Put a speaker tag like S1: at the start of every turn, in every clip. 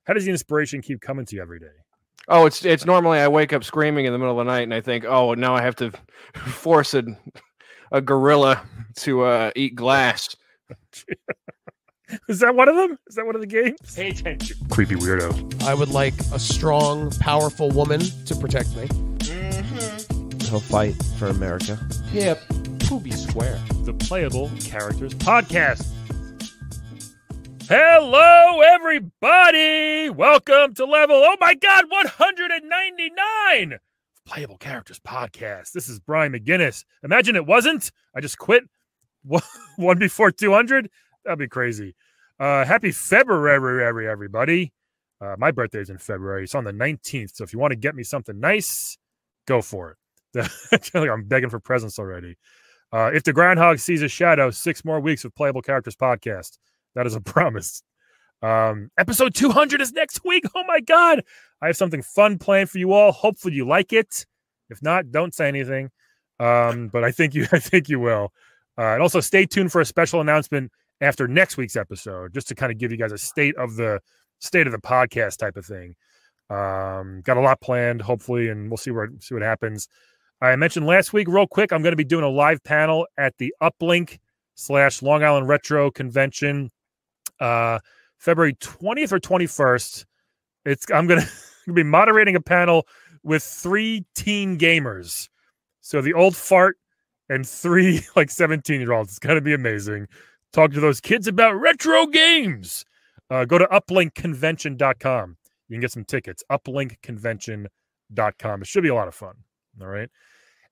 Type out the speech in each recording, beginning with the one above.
S1: How does the inspiration keep coming to you every day?
S2: Oh, it's normally I wake up screaming in the middle of the night and I think, oh, now I have to force a gorilla to eat glass.
S1: Is that one of them? Is that one of the games? Pay attention. Creepy weirdo.
S3: I would like a strong, powerful woman to protect me.
S4: He'll fight for America.
S3: Hip, Poopy Square.
S1: The Playable Characters Podcast. Hello, everybody. Welcome to level, oh my God, 199 Playable Characters Podcast. This is Brian McGinnis. Imagine it wasn't. I just quit one before 200. That'd be crazy. Happy February, everybody. My birthday is in February. It's on the 19th. So if you want to get me something nice, go for it. I'm begging for presents already. If the groundhog sees a shadow, 6 more weeks of Playable Characters Podcast. That is a promise. Episode 200 is next week. Oh my God. I have something fun planned for you all. Hopefully you like it. If not, don't say anything. But I think you will. And also stay tuned for a special announcement after next week's episode, just to kind of give you guys a state of the podcast type of thing. Got a lot planned, hopefully, and we'll see what happens. I mentioned last week, real quick, I'm going to be doing a live panel at the Uplink / Long Island Retro Convention, February 20th or 21st. I'm going to be moderating a panel with 3 teen gamers. So the old fart and 3 17-year-olds. It's going to be amazing. Talk to those kids about retro games. Go to uplinkconvention.com. You can get some tickets. Uplinkconvention.com. It should be a lot of fun. All right.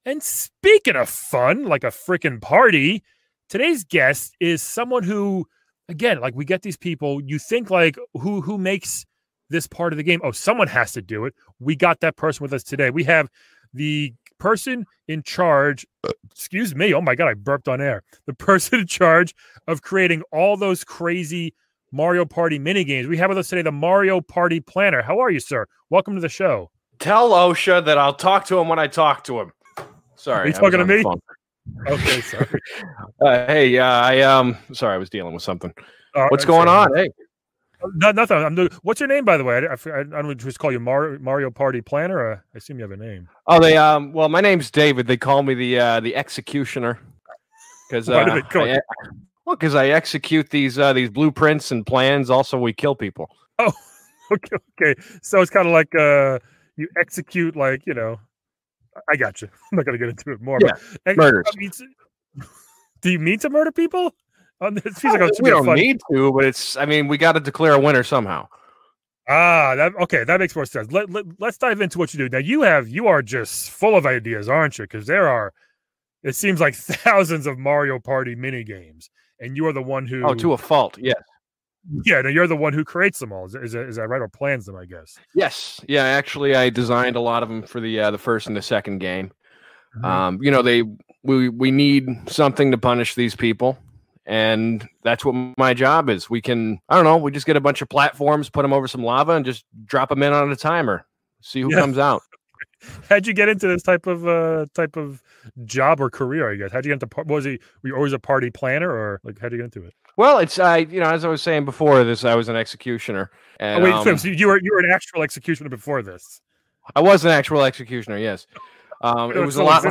S1: And speaking of fun, like a freaking party, today's guest is someone who, again, we get these people, you think who makes this part of the game? Oh, someone has to do it. We got that person with us today. We have the person in charge, excuse me, oh my God, I burped on air. The person in charge of creating all those crazy Mario Party minigames. We have with us today the Mario Party Planner. How are you, sir? Welcome to the show.
S2: Tell OSHA that I'll talk to him when I talk to him. Sorry.
S1: Are you talking to me? Okay, sorry.
S2: Hey, sorry, I was dealing with something. What's going on? Hey.
S1: Nothing. What's your name, by the way? I don't just call you Mario Party Planner. Or I assume you have a name.
S2: Oh, well, my name's David. They call me the Executioner because because I execute these blueprints and plans. Also, we kill people.
S1: Oh, okay. So it's kind of like you execute, I got you. I'm not gonna get into it more.
S2: Yeah,
S1: but
S2: murders.
S1: Do you mean to murder people? It feels
S2: we don't need to, but we got to declare a winner somehow.
S1: That makes more sense. Let's dive into what you do. Now you are just full of ideas, aren't you? Because it seems like thousands of Mario Party mini games, and you are the one who.
S2: Oh, to a fault, yes.
S1: Yeah, no, you're the one who creates them all. Is that right, or plans them? I guess.
S2: Yes, yeah. Actually, I designed a lot of them for the first and the second game.
S1: Mm-hmm.
S2: We need something to punish these people. And that's what my job is. We just get a bunch of platforms, put them over some lava, and just drop them in on a timer. See who comes out.
S1: How'd you get into this type of job or career? I guess. How'd you get into? Were you always a party planner, or how'd you get into it?
S2: Well, it's as I was saying before this, I was an executioner. And,
S1: so you were an actual executioner before this?
S2: I was an actual executioner. Yes. It was a lot.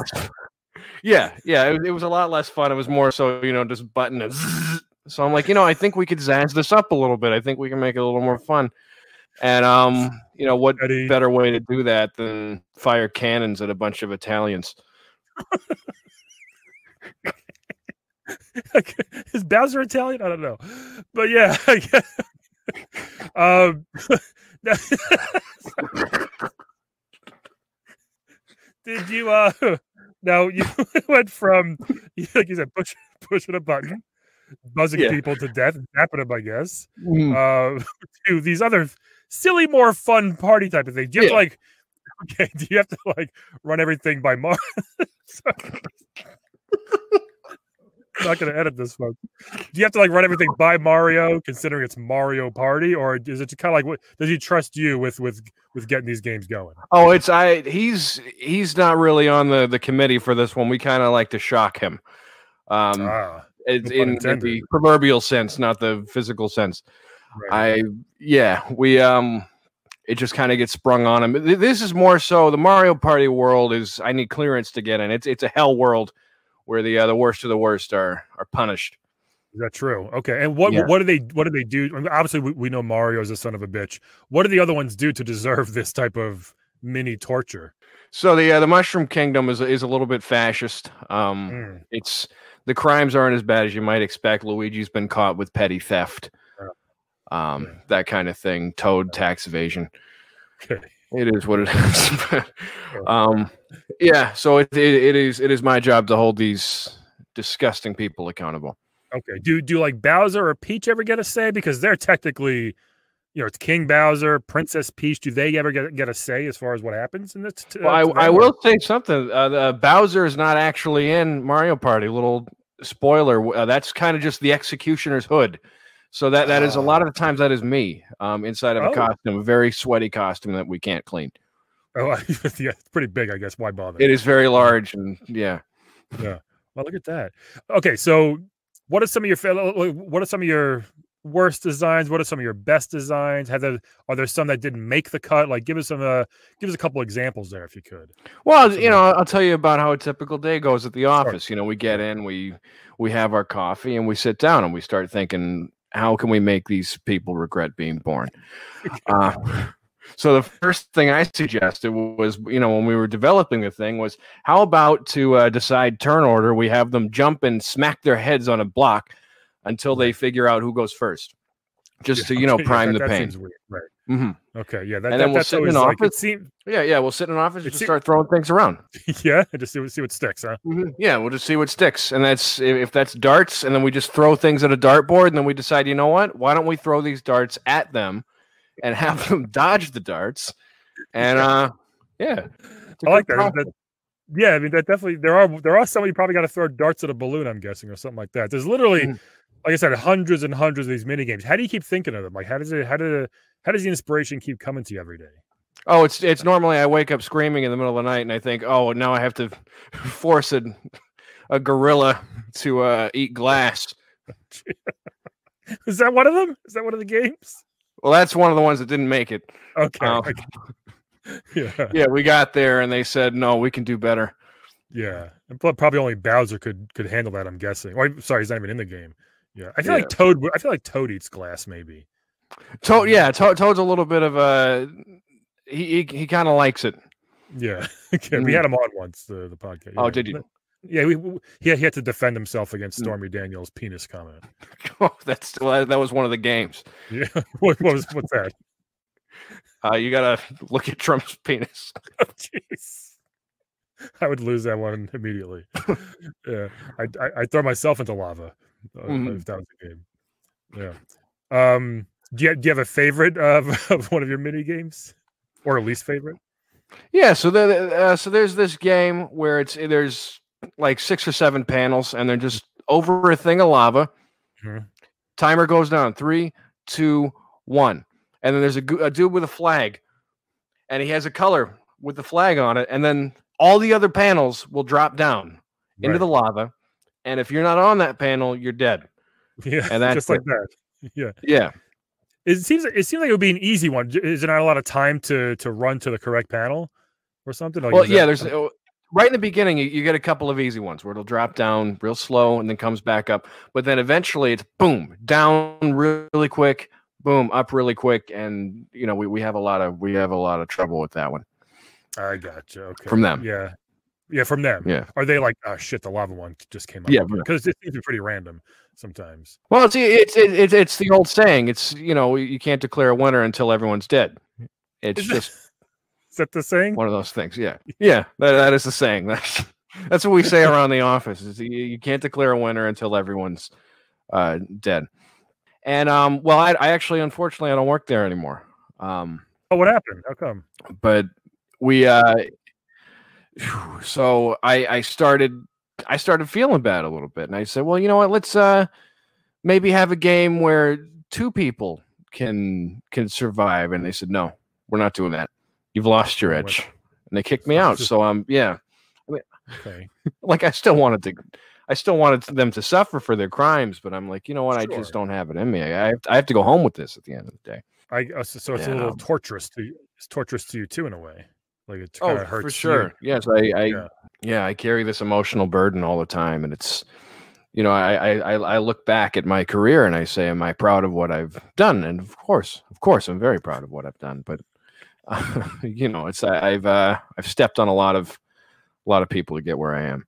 S2: Yeah, it was a lot less fun. It was more so, just button and zzz. So I'm like, I think we could zazz this up a little bit. I think we can make it a little more fun. And what better way to do that than fire cannons at a bunch of Italians?
S1: Is Bowser Italian? I don't know, but yeah. Did you Now you went from, like you said, pushing a button, buzzing people to death, zapping them, I guess, to these other silly, more fun party type of things. Do you have to do you have to run everything by Mario? I'm not going to edit this, folks. Do you have to run everything by Mario, considering it's Mario Party, or is it kind of does he trust you with getting these games going?
S2: Oh, he's not really on the committee for this one. We kind of like to shock him, in the proverbial sense, not the physical sense.
S1: Right.
S2: We it just kind of gets sprung on him. This is more so the Mario Party world is I need clearance to get in. It's a hell world where the worst of the worst are punished.
S1: Is that true? Okay. And what do they do? I mean, obviously, we know Mario is a son of a bitch. What do the other ones do to deserve this type of mini torture?
S2: So the Mushroom Kingdom is a little bit fascist. It's the crimes aren't as bad as you might expect. Luigi's been caught with petty theft, that kind of thing. Toad tax evasion.
S1: Okay.
S2: It is what it is. So it is my job to hold these disgusting people accountable.
S1: Okay. Do like Bowser or Peach ever get a say? Because they're technically, it's King Bowser, Princess Peach. Do they ever get a say as far as what happens in this?
S2: Well, I will say something. Bowser is not actually in Mario Party. Little spoiler. That's kind of just the executioner's hood. So that is a lot of the times that is me inside of a costume, a very sweaty costume that we can't clean.
S1: Oh, yeah, it's pretty big, I guess. Why bother?
S2: It is very large, and yeah.
S1: Well, look at that. Okay, so what are some of your worst designs? What are some of your best designs? Are there some that didn't make the cut? Like, give us a couple examples there, if you could.
S2: Well, I'll tell you about how a typical day goes at the office. Sure. We get in, we have our coffee, and we sit down, and we start thinking, how can we make these people regret being born? So the first thing I suggested was, when we were developing the thing, was how about to decide turn order, we have them jump and smack their heads on a block until they figure out who goes first, just to prime the pain.
S1: Seems weird. Right.
S2: Mm-hmm.
S1: Okay. Yeah.
S2: And then we'll sit in an office. We'll sit in an office and just start throwing things around.
S1: Yeah, and just see what sticks, huh?
S2: Mm-hmm. Yeah, we'll just see what sticks, and that's if that's darts, and then we just throw things at a dartboard, and then we decide, you know what? Why don't we throw these darts at them, and have them dodge the darts? And
S1: I like that. Yeah, I mean that definitely there are some you probably got to throw darts at a balloon, I'm guessing, or something like that. There's literally, like I said, hundreds and hundreds of these mini games. How do you keep thinking of them? Like, how does the inspiration keep coming to you every day?
S2: Oh, it's normally I wake up screaming in the middle of the night, and I think, oh, now I have to force a gorilla to eat glass.
S1: Is that one of them? Is that one of the games?
S2: Well, that's one of the ones that didn't make it.
S1: Okay.
S2: Yeah, we got there, and they said, no, we can do better.
S1: Yeah, and probably only Bowser could handle that, I'm guessing. Or, sorry, he's not even in the game. Yeah, I feel like Toad eats glass, maybe.
S2: Toad's a little bit of a he kind of likes it.
S1: Yeah, we had him on once the podcast.
S2: Oh, did you?
S1: Yeah, he had to defend himself against Stormy Daniels' penis comment.
S2: Oh, that was one of the games.
S1: Yeah, what's that?
S2: You gotta look at Trump's penis.
S1: Oh, jeez. I would lose that one immediately. Yeah, I throw myself into lava if that was the game. Yeah. Do you have a favorite of one of your mini games, or a least favorite?
S2: Yeah. So there's this game where there's like 6 or 7 panels, and they're just over a thing of lava. Mm-hmm. Timer goes down 3, 2, 1. And then there's a dude with a flag, and he has a color with the flag on it. And then all the other panels will drop down into the lava. And if you're not on that panel, you're dead.
S1: Yeah,
S2: and that's
S1: just like that. Yeah.
S2: Yeah.
S1: It seems like it would be an easy one. Is there not a lot of time to run to the correct panel or something? Like,
S2: well, yeah, there's right in the beginning, you get a couple of easy ones where it'll drop down real slow and then comes back up. But then eventually it's boom, down really quick. Boom, up really quick, and we have a lot of trouble with that one.
S1: I gotcha. Okay.
S2: From them,
S1: from them.
S2: Yeah.
S1: Are they like, oh shit, the lava one just came up?
S2: Yeah,
S1: because it seems to be pretty random sometimes.
S2: Well, it's the old saying. It's you can't declare a winner until everyone's dead. Is
S1: that the saying?
S2: One of those things. Yeah, that is the saying. That's what we say around the office. Is you can't declare a winner until everyone's dead. And I actually, unfortunately, I don't work there anymore.
S1: What happened? How come?
S2: But we so I started feeling bad a little bit, and I said, well, you know what? Let's maybe have a game where 2 people can survive. And they said, no, we're not doing that. You've lost your edge, and they kicked me out. So okay. Like I still wanted I still wanted them to suffer for their crimes, but I'm like, you know what?
S1: Sure.
S2: I just don't have it in me. I have to go home with this at the end of the day.
S1: So it's a little torturous to you. It's torturous to you too, in a way. Like it kind of hurts
S2: for sure.
S1: you.
S2: Yes, I carry this emotional burden all the time, and it's, I look back at my career and I say, am I proud of what I've done? And of course, I'm very proud of what I've done. But it's I've stepped on a lot of people to get where I am.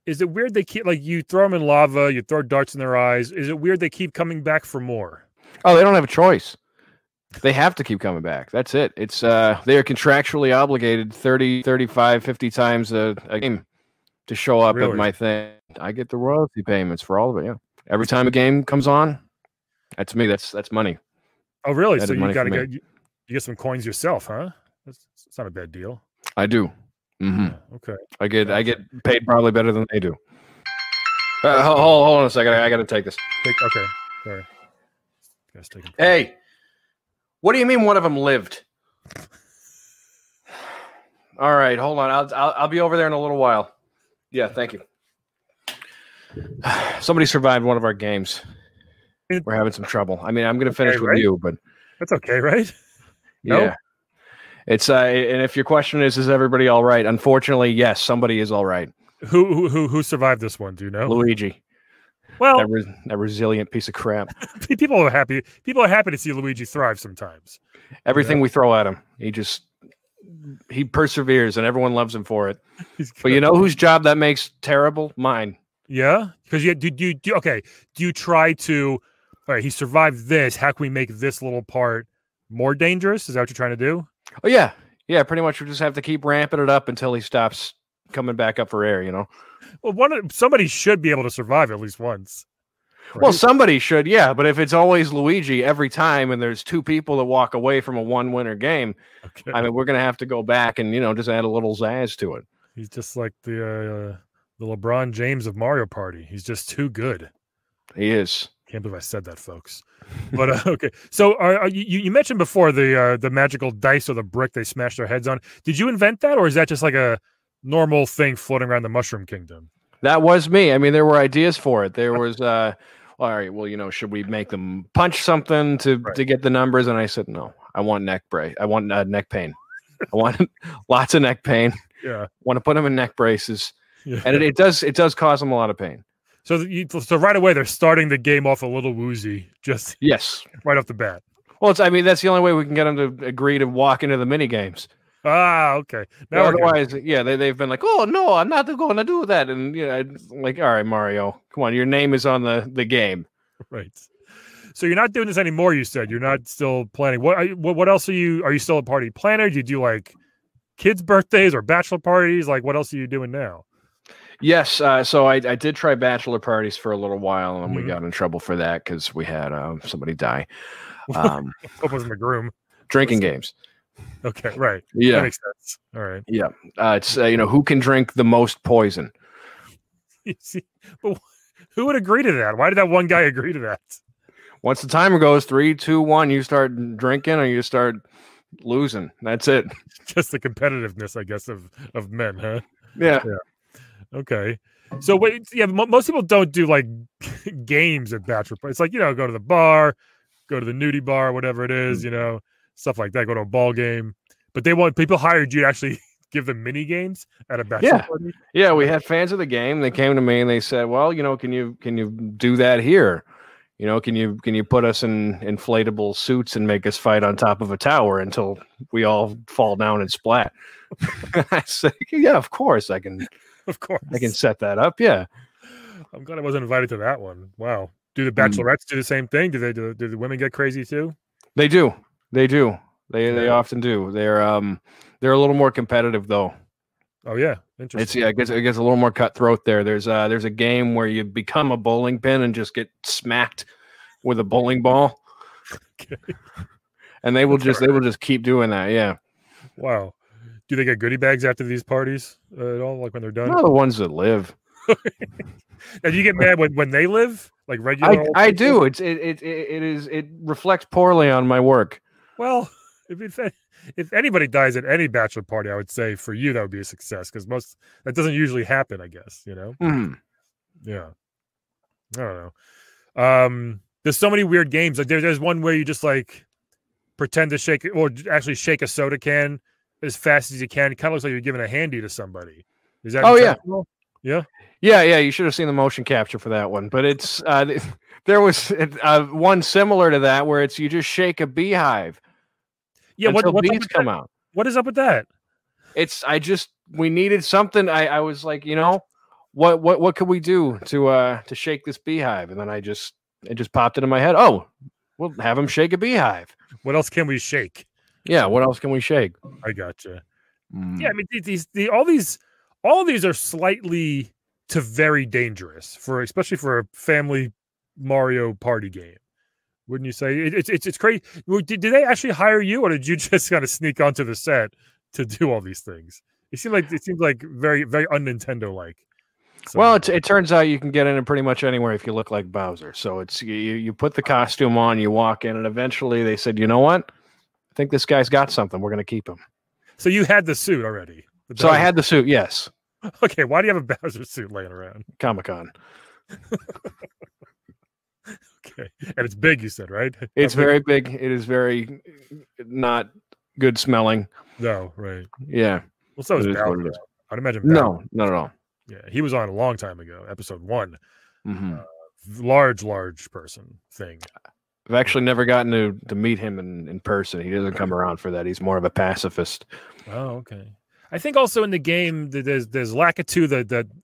S1: Is it weird they keep, like, you throw them in lava, you throw darts in their eyes? Is it weird they keep coming back for more?
S2: Oh, they don't have a choice. They have to keep coming back. That's it. It's they are contractually obligated 30, 35, 50 times a game to show up at my thing. I get the royalty payments for all of it. Yeah, every time a game comes on, that's me. That's money.
S1: Oh, really? So you got to you get some coins yourself, huh? It's not a bad deal.
S2: I do. Mm-hmm.
S1: Yeah, okay.
S2: I get paid probably better than they do. Hold on a second. I got to take this.
S1: Okay. Sorry.
S2: Hey, what do you mean one of them lived? All right, hold on. I'll be over there in a little while. Yeah, thank you. Somebody survived one of our games. We're having some trouble. I mean, I'm going to finish with you, but
S1: that's okay, right?
S2: Yeah. No? It's and if your question is everybody all right? Unfortunately, yes, somebody is all right.
S1: Who survived this one? Do you know?
S2: Luigi.
S1: Well,
S2: that resilient piece of crap.
S1: People are happy. People are happy to see Luigi thrive sometimes.
S2: Everything we throw at him, he perseveres, and everyone loves him for it. But you know whose job that makes terrible? Mine.
S1: Yeah, because do you try to? All right, he survived this. How can we make this little part more dangerous? Is that what you're trying to do?
S2: Oh yeah. Pretty much, we just have to keep ramping it up until he stops coming back up for air.
S1: Well, somebody should be able to survive at least once.
S2: Right? Well, somebody should, yeah. But if it's always Luigi every time, and there's two people that walk away from a one-winner game, I mean, we're gonna have to go back and just add a little zazz to it.
S1: He's just like the LeBron James of Mario Party. He's just too good.
S2: He is.
S1: Can't believe I said that, folks. But okay, so you mentioned before the magical dice or the brick they smash their heads on. Did you invent that, or is that just like a normal thing floating around the Mushroom Kingdom?
S2: That was me. I mean, there were ideas for it. There was, all right, well, should we make them punch something to get the numbers? And I said, no, I want neck brace. I want neck pain. I want lots of neck pain.
S1: Yeah.
S2: Want to put them in neck braces. Yeah. And it does cause them a lot of pain.
S1: So right away, they're starting the game off a little woozy.
S2: Yes.
S1: Right off the bat.
S2: Well, that's the only way we can get them to agree to walk into the mini games.
S1: Ah, okay.
S2: Now otherwise, they've been like, oh no, I'm not going to do that, and like, all right, Mario, come on, your name is on the game,
S1: right? So you're not doing this anymore. You said you're not still planning. What else are you? Are you still a party planner? Do you do like kids' birthdays or bachelor parties? Like, what else are you doing now?
S2: Yes, so I did try bachelor parties for a little while, and we got in trouble for that because we had somebody die.
S1: What wasn't the groom?
S2: Drinking games.
S1: Okay, right.
S2: Yeah,
S1: that makes sense. All right.
S2: Yeah, it's who can drink the most poison.
S1: You see, but who would agree to that? Why did that one guy agree to that?
S2: Once the timer goes 3, 2, 1, you start drinking or you start losing. That's it.
S1: Just the competitiveness, I guess, of men, huh?
S2: Yeah.
S1: Okay. So most people don't do like games at bachelor parties. It's like, go to the bar, go to the nudie bar, whatever it is, stuff like that. Go to a ball game, but people hired you to actually give them mini games at a bachelor party.
S2: Yeah, we had fans of the game. They came to me and they said, "Well, can you do that here? Can you put us in inflatable suits and make us fight on top of a tower until we all fall down and splat?" I said, "Yeah, of course I can.
S1: Of course,
S2: I can set that up." Yeah,
S1: I'm glad I wasn't invited to that one. Wow. Do the bachelorettes do the same thing? Do the women get crazy too?
S2: They do. They do. They often do. They're a little more competitive though.
S1: Oh yeah, interesting.
S2: It gets a little more cutthroat there. There's a game where you become a bowling pin and just get smacked with a bowling ball. Okay. And they will just keep doing that. Yeah.
S1: Wow. Do they get goodie bags after these parties at all? Like when they're done?
S2: No, the ones that live.
S1: Now, do you get mad when they live? Like regular?
S2: I do. It reflects poorly on my work.
S1: Well, if anybody dies at any bachelor party, I would say for you that would be a success because that doesn't usually happen. I guess
S2: Mm.
S1: Yeah. I don't know. There's so many weird games. Like there's one where you just like pretend to shake it, or actually shake a soda can as fast as you can. It kind of looks like you're giving a handy to somebody. Is that?
S2: Oh yeah,
S1: yeah.
S2: You should have seen the motion capture for that one. But it's there was one similar to that where it's you just shake a beehive.
S1: Yeah,
S2: until bees come out.
S1: What is up with that?
S2: We needed something. I was like, what could we do to shake this beehive? And then it just popped into my head. Oh, we'll have him shake a beehive.
S1: What else can we shake?
S2: Yeah, what else can we shake?
S1: I gotcha. Yeah, I mean all these are slightly to very dangerous especially for a family Mario Party game. Wouldn't you say? It's crazy. Did they actually hire you, or did you just kind of sneak onto the set to do all these things? It seems like very, very un-Nintendo like. So.
S2: Well, it turns out you can get in pretty much anywhere if you look like Bowser. So it's you put the costume on, you walk in, and eventually they said, you know what? I think this guy's got something. We're going to keep him. So
S1: you had the suit already.
S2: So I had the suit. Yes.
S1: Okay. Why do you have a Bowser suit laying around?
S2: Comic-Con.
S1: Okay. And it's big, you said, right?
S2: It's very big. It is very not good smelling.
S1: No, right.
S2: Yeah.
S1: Well, so is Bowser. I'd imagine Bowser.
S2: No, not at all.
S1: Yeah, he was on a long time ago, episode 1.
S2: Mm-hmm.
S1: Large person thing.
S2: I've actually never gotten to meet him in person. He doesn't come around for that. He's more of a pacifist.
S1: Oh, okay. I think also in the game there's Lakitu,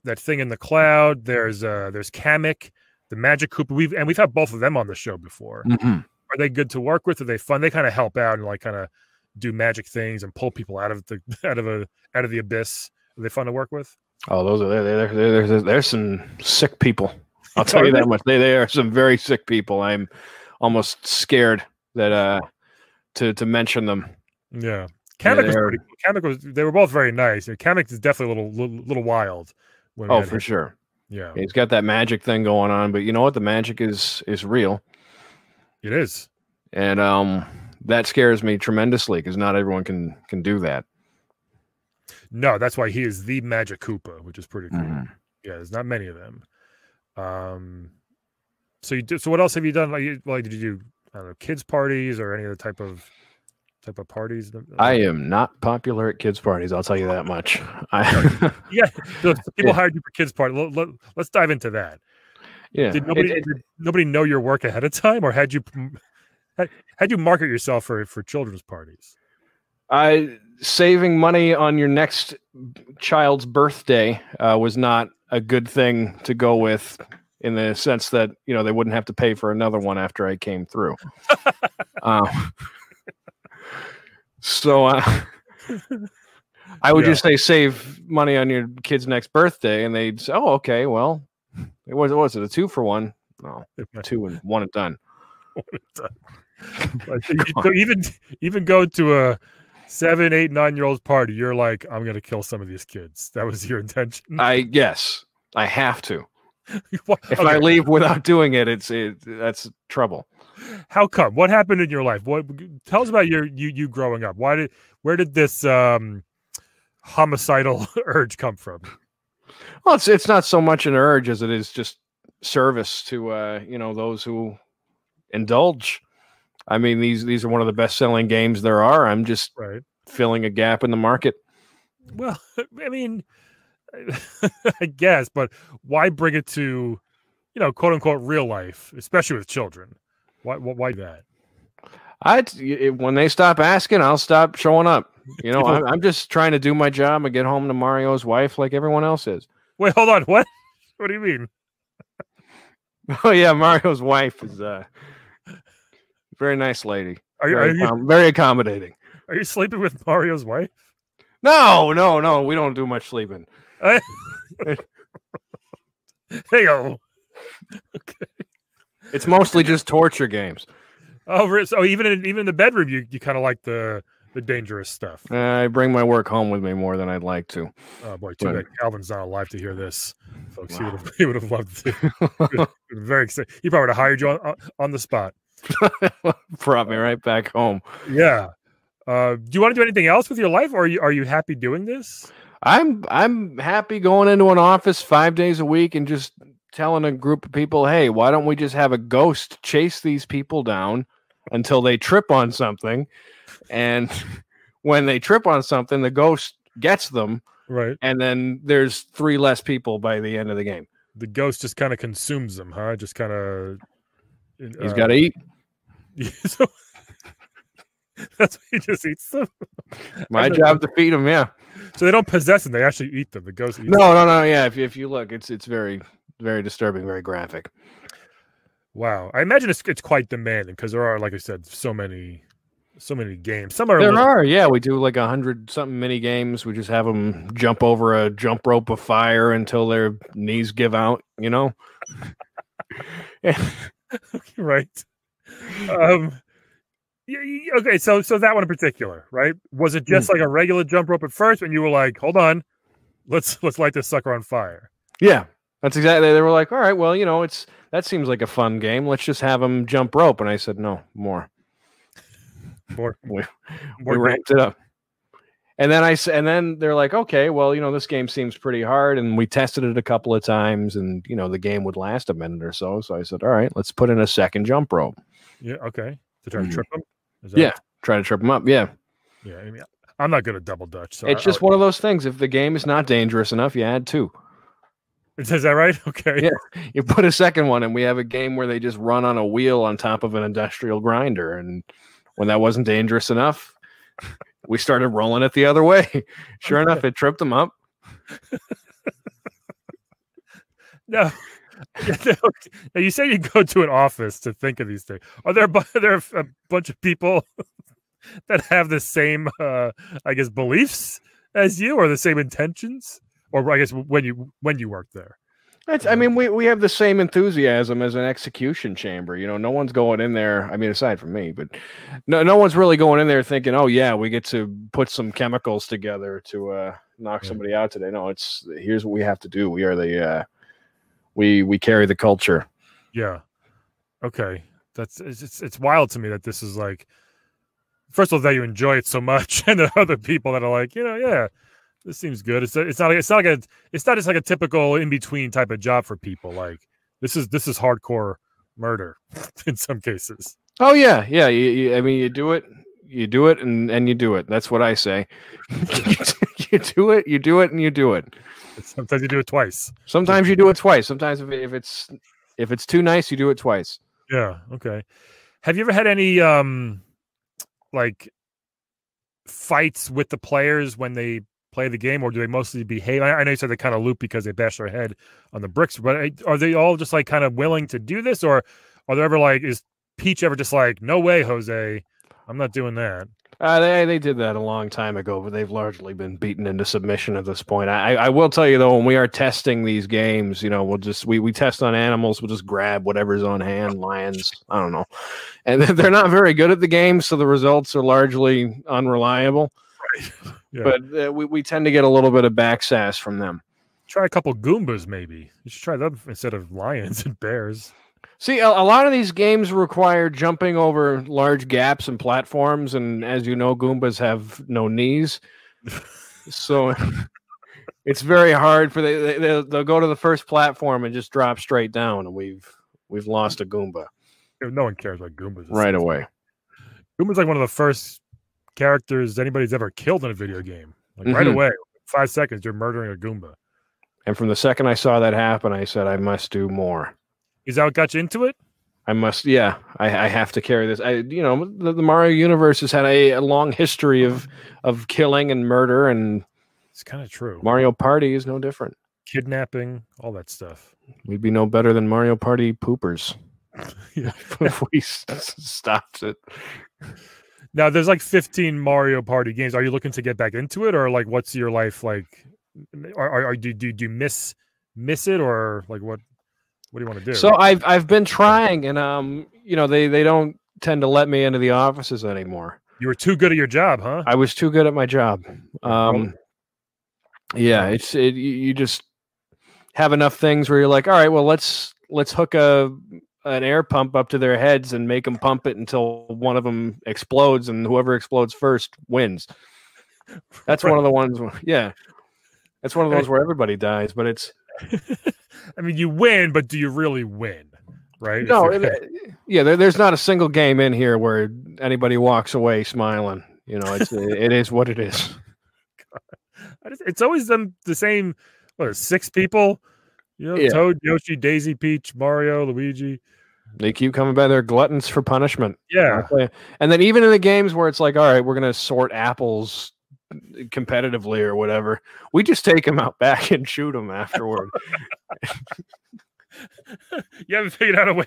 S1: that thing in the cloud. There's Kamek, the Magic Koopa. We've had both of them on the show before.
S2: Mm-hmm.
S1: Are they good to work with? Are they fun? They kind of help out and like kind of do magic things and pull people out of the abyss. Are they fun to work with?
S2: Oh, those are there's some sick people. I'll tell you that much. They are some very sick people. I'm almost scared that to mention them.
S1: Yeah. Kamek they were both very nice. Kamek is definitely a little wild.
S2: Oh, for sure.
S1: Yeah.
S2: He's got that magic thing going on, but you know what? The magic is real.
S1: It is.
S2: And that scares me tremendously because not everyone can do that.
S1: No, that's why he is the Magic Koopa, which is pretty cool.
S2: Mm-hmm.
S1: Yeah, there's not many of them. So what else have you done? Like did you do, I don't know, kids parties or any other type of parties?
S2: I am not popular at kids parties. I'll tell you that much.
S1: Yeah, people hired you for kids party. Let's dive into that.
S2: Yeah.
S1: Did nobody know your work ahead of time, or had you market yourself for children's parties?
S2: Saving money on your next child's birthday was not a good thing to go with, in the sense that they wouldn't have to pay for another one after I came through. So I would just say save money on your kid's next birthday, and they'd say, "Oh, okay, well, what was it, a 2-for-1?" No, 2 and 1 and done.
S1: So even go to a 7, 8, 9-year-old party, you're like, I'm gonna kill some of these kids. That was your intention.
S2: Yes, I have to. If I leave without doing it, that's trouble.
S1: How come? What happened in your life? Tell us about you growing up. Where did this homicidal urge come from?
S2: Well, it's not so much an urge as it is just service to those who indulge. I mean, these are one of the best-selling games there are. I'm just filling a gap in the market.
S1: Well, I mean, I guess, but why bring it to, quote unquote, real life, especially with children? Why that?
S2: When they stop asking, I'll stop showing up. I'm just trying to do my job and get home to Mario's wife like everyone else is.
S1: Wait, hold on. What? What do you mean?
S2: Oh yeah, Mario's wife is very nice lady. Very accommodating.
S1: Are you sleeping with Mario's wife?
S2: No. We don't do much sleeping.
S1: Hey-o. Okay.
S2: It's mostly just torture games.
S1: Oh, so even in the bedroom, you kind of like the dangerous stuff.
S2: I bring my work home with me more than I'd like to.
S1: Oh boy, too bad Calvin's not alive to hear this, folks. Wow. He would have loved to. Very excited. He probably would have hired you on the spot.
S2: Brought me right back home.
S1: Yeah. Do you want to do anything else with your life, or are you happy doing this?
S2: I'm happy going into an office 5 days a week and just telling a group of people, hey, why don't we just have a ghost chase these people down until they trip on something? And when they trip on something, the ghost gets them.
S1: Right.
S2: And then there's 3 less people by the end of the game.
S1: The ghost just kind of consumes them, huh? Just kind of.
S2: He's got to eat.
S1: So that's why he just eats them.
S2: My job to feed them, yeah.
S1: So they don't possess them; they actually eat them. The ghost eats them.
S2: No. Yeah, if you look, it's very, very disturbing, very graphic.
S1: Wow, I imagine it's quite demanding because there are, like I said, so many games. Some are.
S2: We do like 100-something mini games. We just have them jump over a jump rope of fire until their knees give out. You know.
S1: Right. Okay, so that one in particular, right? Was it just like a regular jump rope at first, and you were like, "Hold on, let's light this sucker on fire"?
S2: Yeah, that's exactly. They were like, "All right, well, that seems like a fun game. Let's just have them jump rope." And I said, "No, more." We ramped it up. And then they're like, "Okay, well, this game seems pretty hard," and we tested it a couple of times, and the game would last a minute or so. So I said, "All right, let's put in a second jump rope."
S1: Yeah. Okay. To try to trip them.
S2: Try to trip them up. Yeah.
S1: Yeah. I mean, I'm not good at double dutch. So
S2: it's just one of those things. If the game is not dangerous enough, you add 2.
S1: Is that right? Okay.
S2: Yeah. You put a second one, and we have a game where they just run on a wheel on top of an industrial grinder. And when that wasn't dangerous enough, we started rolling it the other way. Sure enough, it tripped them up.
S1: No. Now you say you go to an office to think of these things. Are there a bunch of people that have the same, I guess, beliefs as you, or the same intentions, or I guess when you work there?
S2: We have the same enthusiasm as an execution chamber. No one's going in there. I mean, aside from me, but no one's really going in there thinking, "Oh yeah, we get to put some chemicals together to knock somebody out today." No, here's what we have to do. We are the we carry the culture.
S1: Yeah. Okay. It's wild to me that this is like, first of all, that you enjoy it so much, and there are other people that are like, yeah, this seems good. It's not just like a typical in between type of job for people. Like this is hardcore murder in some cases.
S2: Oh yeah. You do it, and you do it. That's what I say. You do it, and you do it.
S1: Sometimes you do it twice.
S2: Sometimes you do it twice. Sometimes if it's too nice, you do it twice.
S1: Yeah. Okay. Have you ever had any like fights with the players when they play the game, or do they mostly behave? I know you said they kind of loop because they bash their head on the bricks, but are they all just like kind of willing to do this, or are there ever like, is Peach ever just like, "No way, Jose, I'm not doing that"?
S2: They did that a long time ago, but they've largely been beaten into submission at this point. I will tell you though, when we are testing these games, we test on animals. We'll just grab whatever's on hand, lions, I don't know, and they're not very good at the game, so the results are largely unreliable.
S1: Right. Yeah.
S2: But we tend to get a little bit of backsass from them.
S1: Try a couple Goombas, maybe. You should try them instead of lions and bears.
S2: See, a lot of these games require jumping over large gaps and platforms, and as you know, Goombas have no knees, so it's very hard for they'll go to the first platform and just drop straight down, and we've lost a Goomba.
S1: No one cares about Goombas
S2: right away.
S1: Goomba's like one of the first characters anybody's ever killed in a video game. Like right away, 5 seconds, you're murdering a Goomba.
S2: And from the second I saw that happen, I said, I must do more.
S1: Is that what got you into it?
S2: I must, yeah. I have to carry this. The Mario universe has had a long history of killing and murder, and
S1: it's kind of true.
S2: Mario Party is no different.
S1: Kidnapping, all that stuff.
S2: We'd be no better than Mario Party poopers if we stopped it.
S1: Now, there's like 15 Mario Party games. Are you looking to get back into it, or like, what's your life like? Do you miss it, or like what? What do you want to do?
S2: So I've been trying, and they don't tend to let me into the offices anymore.
S1: You were too good at your job, huh?
S2: I was too good at my job. Yeah, you just have enough things where you're like, all right, well let's hook an air pump up to their heads and make them pump it until one of them explodes, and whoever explodes first wins. That's one of the ones. Yeah, that's one of those where everybody dies, but it's.
S1: I mean, you win, but do you really win? Right?
S2: No, there's not a single game in here where anybody walks away smiling. It is what it is.
S1: It's always the same. What, 6 people? Toad, Yoshi, Daisy, Peach, Mario, Luigi.
S2: They keep coming back. They're gluttons for punishment.
S1: Yeah.
S2: And then even in the games where it's like, all right, we're going to sort apples competitively or whatever, we just take them out back and shoot them afterward.
S1: You haven't figured out a way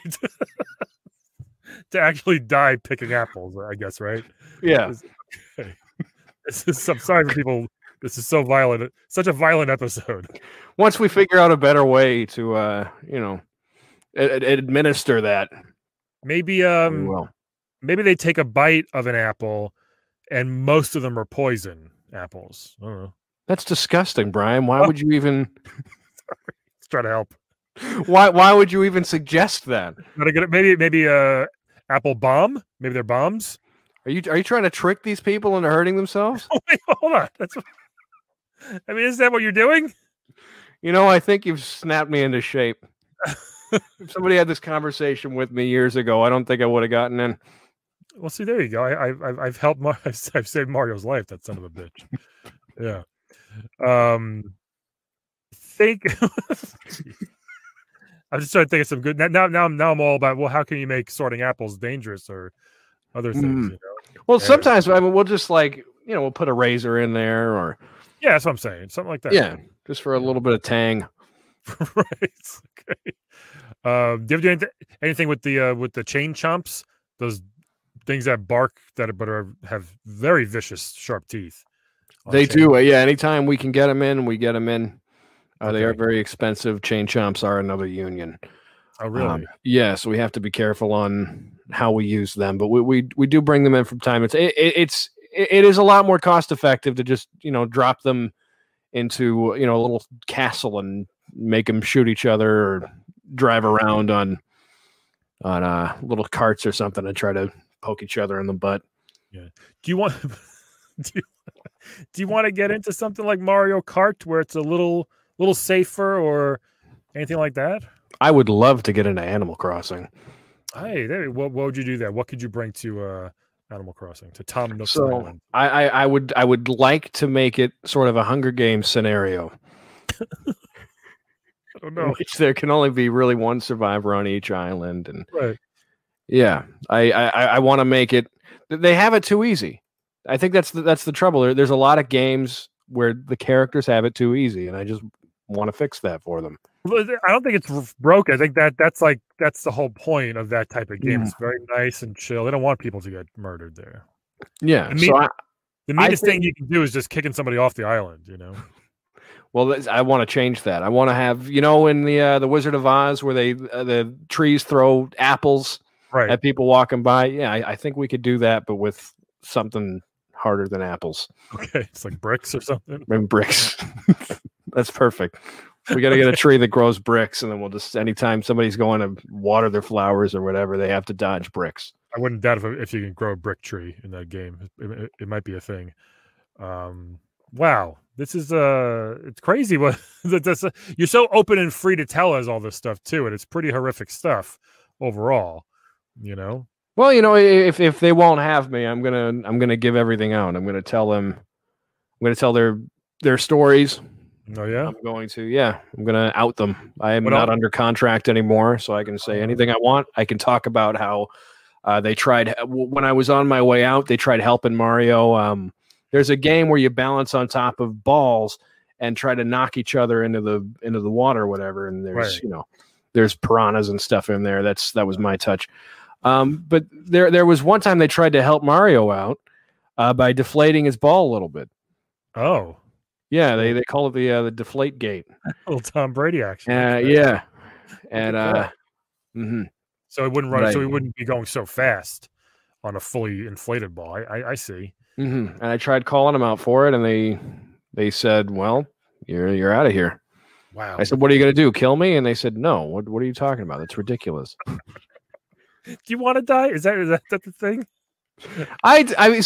S1: to actually die picking apples, I guess, right?
S2: Yeah.
S1: I'm sorry for people. This is so violent. Such a violent episode.
S2: Once we figure out a better way to, administer that,
S1: maybe maybe they take a bite of an apple, and most of them are poison apples. I don't know.
S2: That's disgusting, Brian. Why would you even?
S1: Sorry. Let's try to help.
S2: Why would you even suggest that?
S1: Maybe apple bomb. Maybe they're bombs.
S2: Are you trying to trick these people into hurting themselves?
S1: Wait, hold on. Is that what you're doing?
S2: I think you've snapped me into shape. If somebody had this conversation with me years ago, I don't think I would have gotten in.
S1: Well, see, there you go. I've helped. I've saved Mario's life. That son of a bitch. Yeah. I'm just trying to think of some good. Now I'm all about. Well, how can you make sorting apples dangerous or other things?
S2: Well, sometimes we'll just we'll put a razor in there, or
S1: that's what I'm saying. Something like that.
S2: Yeah, just for a little bit of tang.
S1: Right. Okay. Do you ever do anything with the chain chomps? Those things that bark but have very vicious, sharp teeth.
S2: They do. Anytime we can get them in, we get them in. Okay. They are very expensive. Chain chomps are another union.
S1: Oh, really?
S2: So we have to be careful on how we use them, but we do bring them in from time. It is a lot more cost effective to just drop them into a little castle and make them shoot each other or drive around on little carts or something and try to poke each other in the butt.
S1: Yeah. Do you want to get into something like Mario Kart where it's a little safer or anything like that?
S2: I would love to get into Animal Crossing.
S1: Hey, what would you do there? What could you bring to Animal Crossing, to Tom Nook's
S2: Island? I would like to make it sort of a Hunger Games scenario.
S1: I don't know.
S2: In which there can only be really one survivor on each island, and
S1: right.
S2: Yeah, I want to make it. They have it too easy. I think that's the trouble. There's a lot of games where the characters have it too easy, and I just want to fix that for them.
S1: I don't think it's broken. I think that's the whole point of that type of game. It's very nice and chill. They don't want people to get murdered there.
S2: Yeah.
S1: The meanest thing you can do is just kicking somebody off the island.
S2: Well, I want to change that. I want to have, in the Wizard of Oz where the trees throw apples at people walking by. Yeah, I think we could do that, but with something harder than apples.
S1: Okay, it's like bricks or something.
S2: Maybe bricks. That's perfect. We got to get a tree that grows bricks, and then we'll just, anytime somebody's going to water their flowers or whatever, they have to dodge bricks.
S1: I wouldn't doubt if you can grow a brick tree in that game. It might be a thing. Wow. This is it's crazy what you're so open and free to tell us all this stuff too, and it's pretty horrific stuff overall, Well,
S2: if they won't have me, I'm gonna give everything out. I'm gonna tell them. I'm gonna tell their stories.
S1: Oh yeah,
S2: I'm going to. Yeah, I'm gonna out them. I am not under contract anymore, so I can say anything I want. I can talk about how they tried when I was on my way out. They tried helping Mario. There's a game where you balance on top of balls and try to knock each other into the water or whatever. And there's there's piranhas and stuff in there. That was my touch. But there was one time they tried to help Mario out by deflating his ball a little bit.
S1: Oh,
S2: yeah, they call it the deflate gate.
S1: Little Tom Brady action.
S2: Yeah, and
S1: so it wouldn't run. Right. So he wouldn't be going so fast on a fully inflated ball. I see.
S2: And I tried calling them out for it, and they said, "Well, you're out of here."
S1: Wow.
S2: I said, "What are you going to do? Kill me?" And they said, "No. What are you talking about? That's ridiculous."
S1: Do you want to die? Is that the thing?
S2: I mean,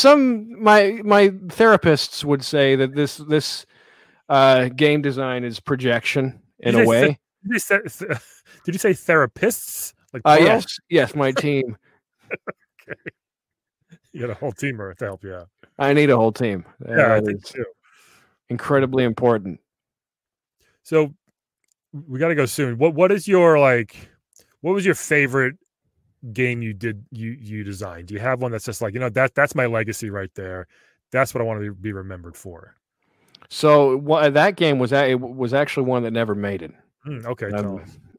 S2: my therapists would say that this game design is projection. in a way.
S1: Did you say therapists? Like
S2: yes, my team.
S1: Okay. You got a whole team to help you out.
S2: I need a whole team.
S1: Yeah, I think too.
S2: Incredibly important.
S1: So we got to go soon. What is your what was your favorite game you designed? Do you have one that's just like, that's my legacy right there? That's what I want to be remembered for.
S2: So that game was actually one that never made it.
S1: Okay.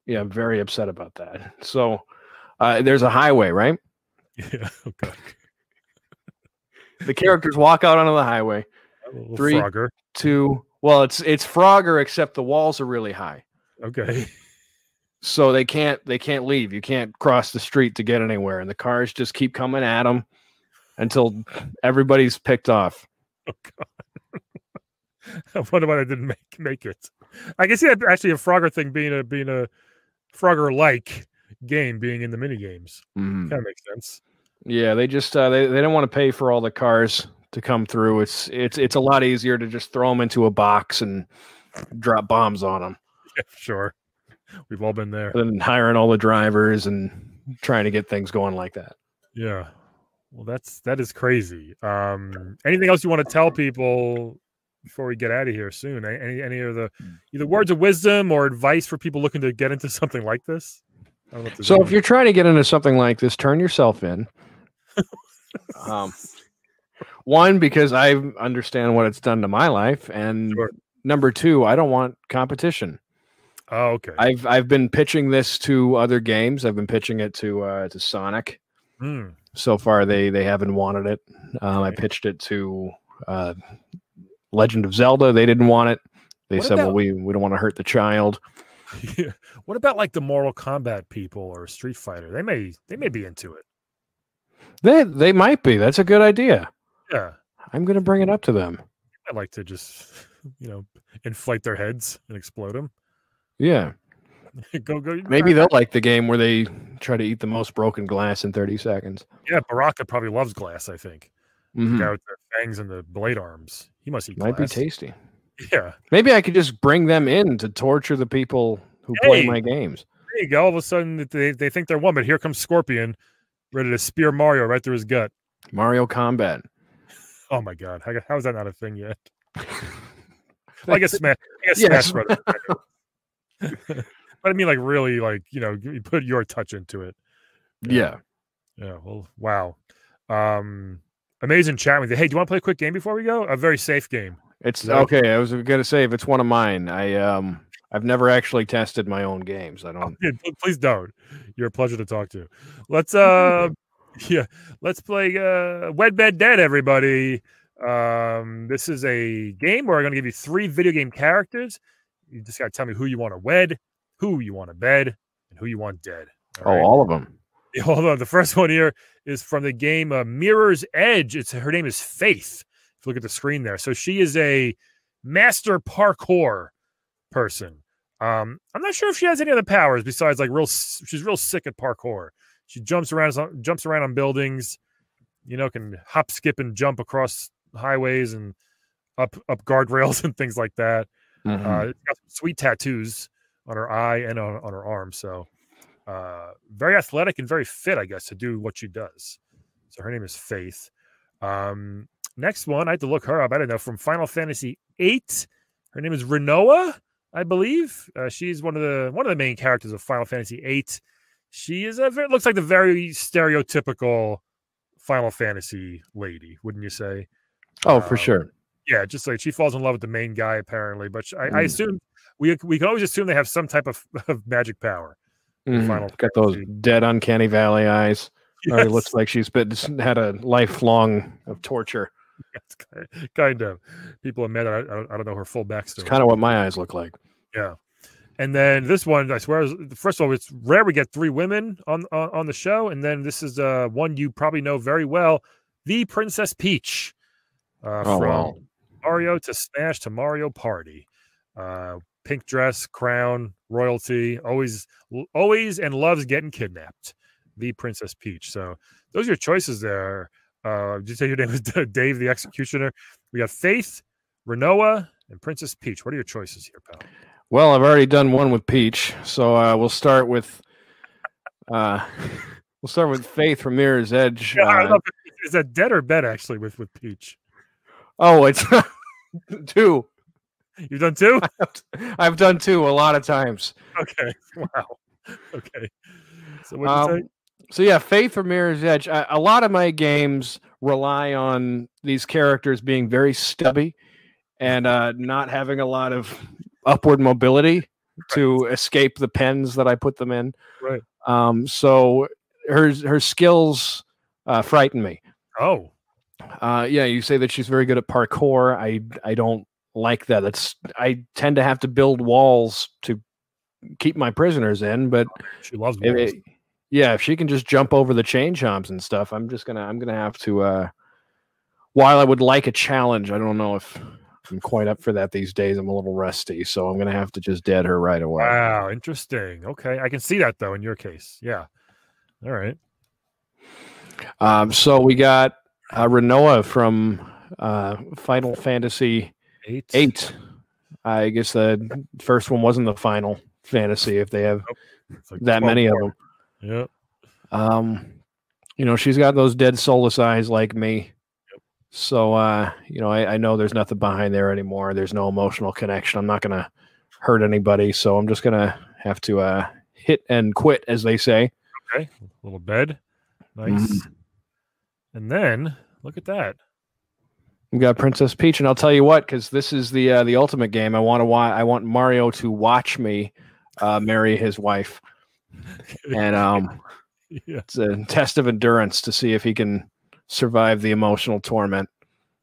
S2: Yeah, I'm very upset about that. So there's a highway, right?
S1: Yeah. Okay.
S2: The characters walk out onto the highway. 3,
S1: Frogger.
S2: 2. Well, it's Frogger, except the walls are really high.
S1: Okay.
S2: So they can't leave. You can't cross the street to get anywhere, and the cars just keep coming at them until everybody's picked off.
S1: Oh God. I wonder why I didn't make it. I guess actually a Frogger thing being a Frogger-like game being in the mini games. Kind of makes sense.
S2: Yeah, they just they don't want to pay for all the cars to come through. It's a lot easier to just throw them into a box and drop bombs on them.
S1: Yeah, sure. We've all been there.
S2: And hiring all the drivers and trying to get things going like that.
S1: Yeah. Well, that is crazy. Anything else you want to tell people before we get out of here soon? Any of the either words of wisdom or advice for people looking to get into something like this? I don't know if
S2: so if you're trying to get into something like this, turn yourself in. One, because I understand what it's done to my life, and number 2, I don't want competition.
S1: Oh, okay.
S2: I've been pitching this to other games. I've been pitching it to Sonic. So far, they haven't wanted it. I pitched it to Legend of Zelda. They didn't want it. They said, "Well, we don't want to hurt the child."
S1: Yeah. What about like the Mortal Kombat people or Street Fighter? They may be into it.
S2: They might be. That's a good idea.
S1: Yeah.
S2: I'm going to bring it up to them.
S1: I'd like to just, inflate their heads and explode them.
S2: Yeah.
S1: go.
S2: Maybe they'll like the game where they try to eat the most broken glass in 30 seconds.
S1: Yeah, Baraka probably loves glass, I think.
S2: Mm-hmm.
S1: The guy with the fangs and the blade arms. He must eat glass.
S2: Might be tasty.
S1: Yeah.
S2: Maybe I could just bring them in to torture the people who play my games.
S1: There you go. All of a sudden, they think they're one, but here comes Scorpion, ready to spear Mario right through his gut.
S2: Mario Combat.
S1: Oh my God! How is that not a thing yet? Well, I guess Smash Brothers. But I mean, like really, you put your touch into it.
S2: Yeah.
S1: Yeah. Well, wow. Amazing chatting with you. Hey, do you want to play a quick game before we go? A very safe game.
S2: It's okay. I was gonna say if it's one of mine. I've never actually tested my own games. I don't.
S1: Please don't. You're a pleasure to talk to. Let's let's play Wed Bed Dead, everybody. This is a game where I'm gonna give you 3 video game characters. You just gotta tell me who you want to wed, who you want to bed, and who you want dead.
S2: All of them.
S1: Yeah, hold on. The first one here is from the game Mirror's Edge. Her name is Faith. If you look at the screen there. So she is a master parkour person. I'm not sure if she has any other powers besides she's real sick at parkour. She jumps around on buildings, can hop, skip, and jump across highways and up guardrails and things like that.
S2: Mm-hmm.
S1: Got some sweet tattoos on her eye and on her arm. So very athletic and very fit, I guess, to do what she does. So her name is Faith. Next one, I had to look her up. I don't know, from Final Fantasy VIII. Her name is Renoa, I believe. She's one of the main characters of Final Fantasy VIII. She is looks like the very stereotypical Final Fantasy lady, wouldn't you say?
S2: Oh, for sure.
S1: Yeah, just like she falls in love with the main guy apparently, but I assume we can always assume they have some type of magic power.
S2: Got those dead uncanny valley eyes. Yes. It looks like she's had a lifelong of torture.
S1: Yes, kind of. People admit I don't know her full backstory.
S2: It's kind of what my eyes look like.
S1: Yeah. And then this one, I swear, first of all, it's rare we get 3 women on the show. And then this is one you probably know very well, the Princess Peach. From Mario to Smash to Mario Party. Pink dress, crown, royalty, always and loves getting kidnapped. The Princess Peach. So those are your choices there. Did you say your name is Dave the Executioner? We got Faith, Renoa, and Princess Peach. What are your choices here, pal?
S2: Well, I've already done one with Peach, so we'll start with Faith from Mirror's Edge.
S1: Yeah, I love it. Is that dead or bed actually with Peach?
S2: Oh, it's 2.
S1: You've done 2?
S2: I've done 2 a lot of times.
S1: Okay. Wow. Okay. So what you say?
S2: So yeah, Faith from Mirror's Edge. A lot of my games rely on these characters being very stubby and not having a lot of upward mobility to escape the pens that I put them in.
S1: Right.
S2: So her skills frighten me.
S1: Oh.
S2: Yeah, you say that she's very good at parkour. I don't like that. I tend to have to build walls to keep my prisoners in, but
S1: she loves walls.
S2: If she can just jump over the chain chomps and stuff, I'm gonna have to while I would like a challenge, I don't know if I'm quite up for that these days. I'm a little rusty, so I'm gonna have to just dead her right away.
S1: Wow, interesting. Okay. I can see that though in your case. Yeah. All right.
S2: So we got Renoa from Final Fantasy 8. I guess the first one wasn't the Final Fantasy if they have like that many of them.
S1: Yeah.
S2: She's got those dead soulless eyes like me. Yep. So, I know there's nothing behind there anymore. There's no emotional connection. I'm not going to hurt anybody. So I'm just going to have to hit and quit, as they say.
S1: Okay. A little bed. Nice. And then look at that.
S2: We got Princess Peach, and I'll tell you what, because this is the ultimate game. I want Mario to watch me marry his wife, and it's a test of endurance to see if he can survive the emotional torment.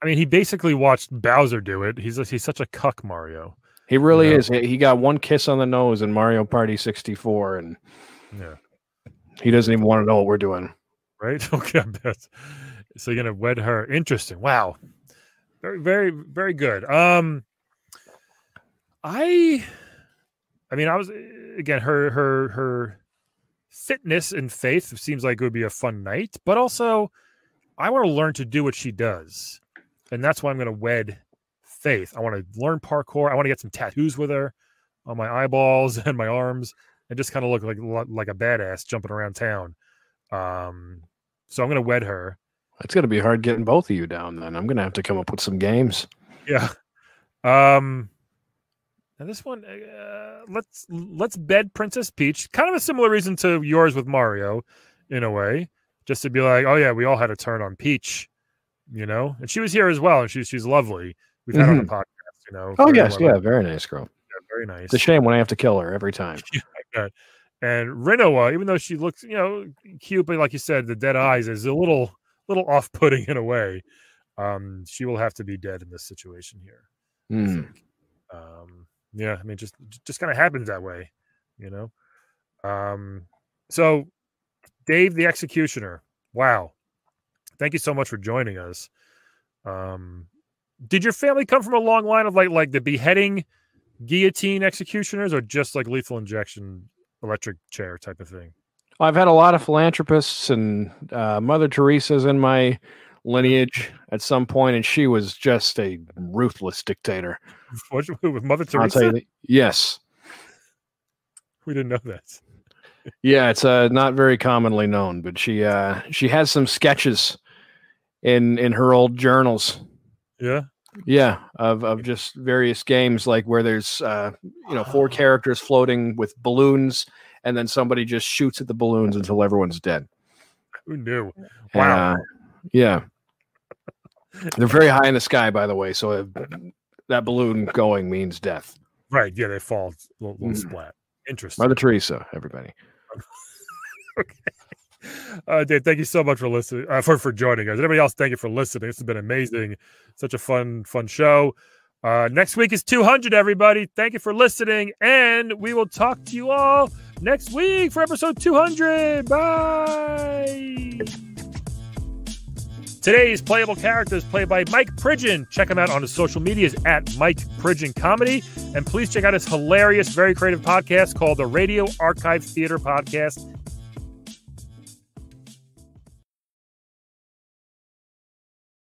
S1: I mean, he basically watched Bowser do it. He's such a cuck, Mario.
S2: He really is. He got one kiss on the nose in Mario Party 64, and he doesn't even want to know what we're doing.
S1: Right? Okay, I bet. So you're gonna wed her. Interesting. Wow. Very, very, very good. I mean, I was again her fitness and faith seems like it would be a fun night, but also I want to learn to do what she does, and that's why I'm going to wed Faith. I want to learn parkour. I want to get some tattoos with her on my eyeballs and my arms, and just kind of look like a badass jumping around town. So I'm going to wed her.
S2: It's going to be hard getting both of you down then. I'm going to have to come up with some games.
S1: Yeah. And this one, let's bed Princess Peach. Kind of a similar reason to yours with Mario, in a way. Just to be like, oh yeah, we all had a turn on Peach, And she was here as well, and she's lovely. We've had her on the podcast,
S2: Oh yes, yeah, very nice girl.
S1: Yeah, very nice.
S2: It's a shame when I have to kill her every time.
S1: Yeah. And Rinoa, even though she looks, cute, but like you said, the dead eyes is a little off-putting in a way. She will have to be dead in this situation here. I think. Yeah, I mean, just kind of happens that way, So, Dave the Executioner, wow, thank you so much for joining us. Did your family come from a long line of like the beheading, guillotine executioners, or just like lethal injection, electric chair type of thing?
S2: I've had a lot of philanthropists, and Mother Teresa's in my lineage at some point, and she was just a ruthless dictator.
S1: With Mother Teresa?
S2: Yes.
S1: We didn't know that.
S2: Yeah, it's not very commonly known, but she has some sketches in her old journals.
S1: Yeah.
S2: Yeah, of just various games, like where there's 4 characters floating with balloons, and then somebody just shoots at the balloons until everyone's dead.
S1: Who knew? Wow.
S2: Yeah. They're very high in the sky, by the way, so that balloon going means death.
S1: Right. Yeah, they fall a little splat. Interesting.
S2: Mother Teresa, everybody.
S1: Okay. Dave, thank you so much for listening, for joining us. Everybody else, thank you for listening. This has been amazing. Such a fun show. Next week is 200, everybody. Thank you for listening, and we will talk to you all next week for episode 200. Bye. Today's playable character is played by Mike Pridgen. Check him out on his social medias at Mike Pridgen Comedy. And please check out his hilarious, very creative podcast called the Radio Archive Theater Podcast.